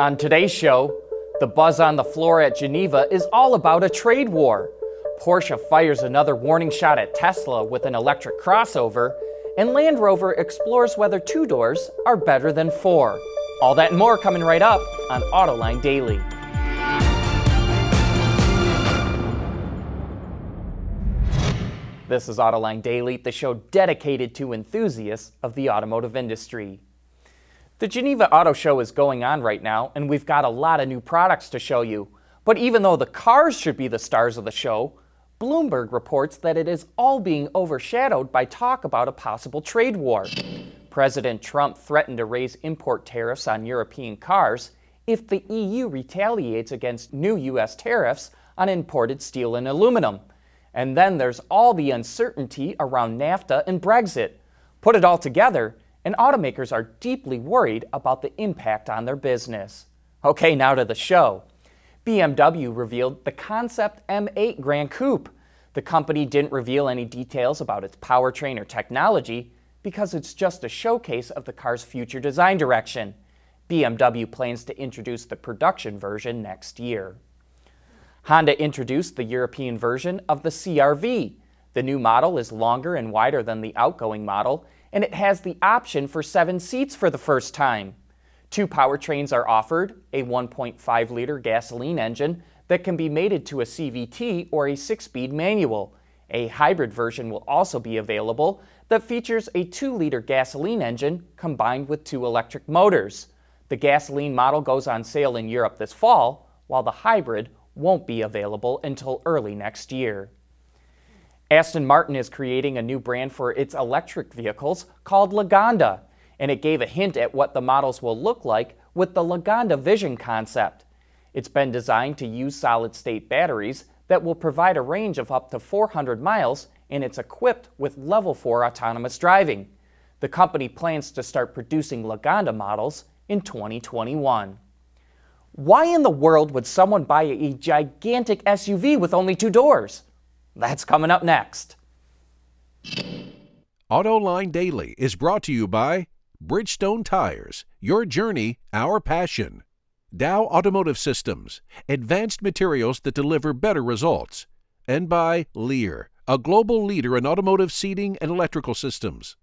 On today's show, the buzz on the floor at Geneva is all about a trade war. Porsche fires another warning shot at Tesla with an electric crossover, and Land Rover explores whether two doors are better than four. All that and more coming right up on Autoline Daily. This is Autoline Daily, the show dedicated to enthusiasts of the automotive industry. The Geneva Auto Show is going on right now, and we've got a lot of new products to show you. But even though the cars should be the stars of the show, Bloomberg reports that it is all being overshadowed by talk about a possible trade war. President Trump threatened to raise import tariffs on European cars if the EU retaliates against new U.S. tariffs on imported steel and aluminum. And then there's all the uncertainty around NAFTA and Brexit. Put it all together, and automakers are deeply worried about the impact on their business. Okay, now to the show. BMW revealed the concept M8 Gran Coupe. The company didn't reveal any details about its powertrain or technology because it's just a showcase of the car's future design direction. BMW plans to introduce the production version next year. Honda introduced the European version of the CR-V. The new model is longer and wider than the outgoing model, and it has the option for 7 seats for the first time. 2 powertrains are offered, a 1.5-liter gasoline engine that can be mated to a CVT or a 6-speed manual. A hybrid version will also be available that features a 2-liter gasoline engine combined with 2 electric motors. The gasoline model goes on sale in Europe this fall, while the hybrid won't be available until early next year. Aston Martin is creating a new brand for its electric vehicles called Lagonda, and it gave a hint at what the models will look like with the Lagonda Vision concept. It's been designed to use solid-state batteries that will provide a range of up to 400 miles, and it's equipped with Level 4 autonomous driving. The company plans to start producing Lagonda models in 2021. Why in the world would someone buy a gigantic SUV with only 2 doors? That's coming up next. Autoline Daily is brought to you by Bridgestone Tires, your journey, our passion. Dow Automotive Systems, advanced materials that deliver better results. And by Lear, a global leader in automotive seating and electrical systems.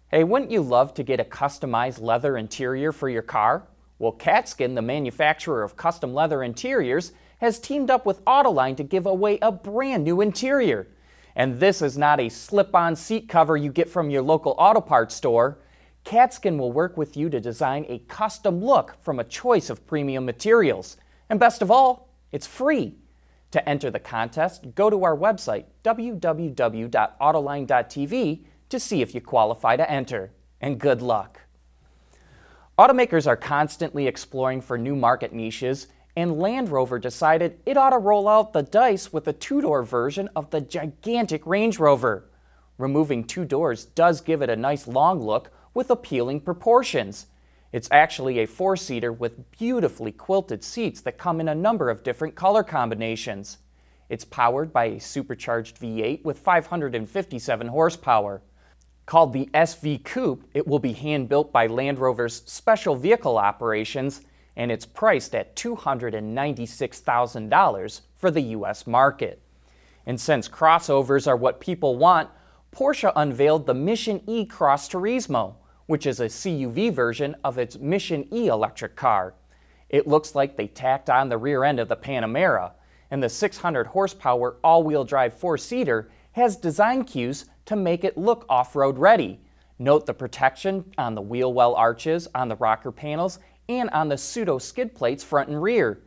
Hey, wouldn't you love to get a customized leather interior for your car? Well, Catskin, the manufacturer of custom leather interiors, has teamed up with Autoline to give away a brand new interior. And this is not a slip-on seat cover you get from your local auto parts store. Catskin will work with you to design a custom look from a choice of premium materials. And best of all, it's free. To enter the contest, go to our website, www.autoline.tv, to see if you qualify to enter. And good luck. Automakers are constantly exploring for new market niches, and Land Rover decided it ought to roll out the dice with a 2-door version of the gigantic Range Rover. Removing 2 doors does give it a nice long look with appealing proportions. It's actually a 4-seater with beautifully quilted seats that come in a number of different color combinations. It's powered by a supercharged V8 with 557 horsepower. Called the SV Coupe, it will be hand-built by Land Rover's Special Vehicle Operations, and it's priced at $296,000 for the U.S. market. And since crossovers are what people want, Porsche unveiled the Mission E Cross Turismo, which is a CUV version of its Mission E electric car. It looks like they tacked on the rear end of the Panamera, and the 600 horsepower all-wheel drive 4-seater has design cues to make it look off-road ready. Note the protection on the wheel well arches, on the rocker panels, and on the pseudo skid plates front and rear.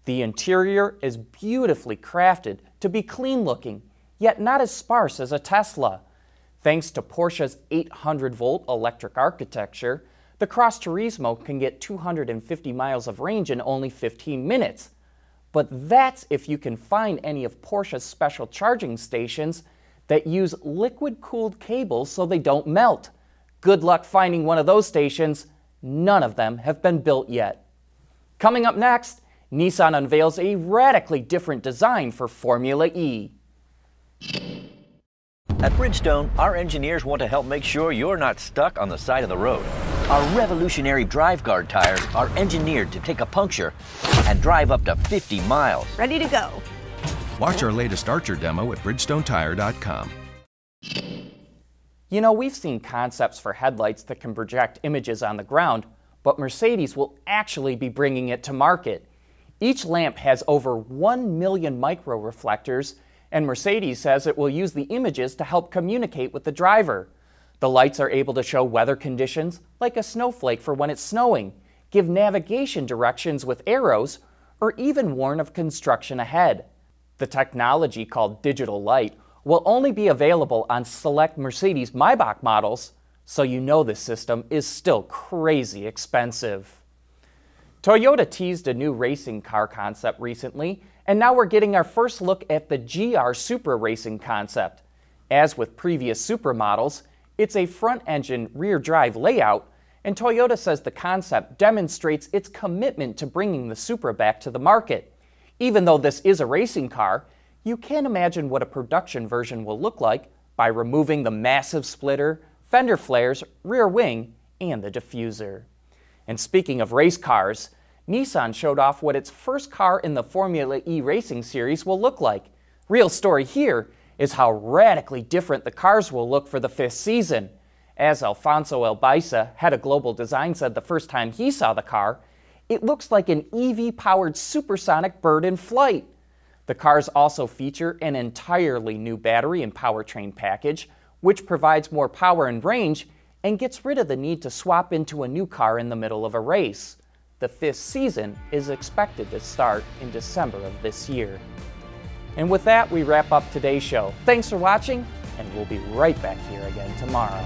The interior is beautifully crafted to be clean looking, yet not as sparse as a Tesla. Thanks to Porsche's 800-volt electric architecture, the Cross Turismo can get 250 miles of range in only 15 minutes. But that's if you can find any of Porsche's special charging stations that use liquid-cooled cables so they don't melt. Good luck finding one of those stations. None of them have been built yet. Coming up next, Nissan unveils a radically different design for Formula E. At Bridgestone, our engineers want to help make sure you're not stuck on the side of the road. Our revolutionary drive guard tires are engineered to take a puncture and drive up to 50 miles. Ready to go. Watch our latest Archer demo at BridgestoneTire.com. You know, we've seen concepts for headlights that can project images on the ground, but Mercedes will actually be bringing it to market. Each lamp has over 1 million micro-reflectors, and Mercedes says it will use the images to help communicate with the driver. The lights are able to show weather conditions, like a snowflake for when it's snowing, give navigation directions with arrows, or even warn of construction ahead. The technology, called digital light, will only be available on select Mercedes-Maybach models, so you know this system is still crazy expensive. Toyota teased a new racing car concept recently, and now we're getting our first look at the GR Supra racing concept. As with previous Supra models, it's a front-engine, rear-drive layout, and Toyota says the concept demonstrates its commitment to bringing the Supra back to the market. Even though this is a racing car, you can imagine what a production version will look like by removing the massive splitter, fender flares, rear wing, and the diffuser. And speaking of race cars, Nissan showed off what its first car in the Formula E racing series will look like. Real story here is how radically different the cars will look for the 5th season. As Alfonso Elbaiza, head of global design, said the first time he saw the car, it looks like an EV-powered supersonic bird in flight. The cars also feature an entirely new battery and powertrain package, which provides more power and range and gets rid of the need to swap into a new car in the middle of a race. The 5th season is expected to start in December of this year. And with that, we wrap up today's show. Thanks for watching, and we'll be right back here again tomorrow.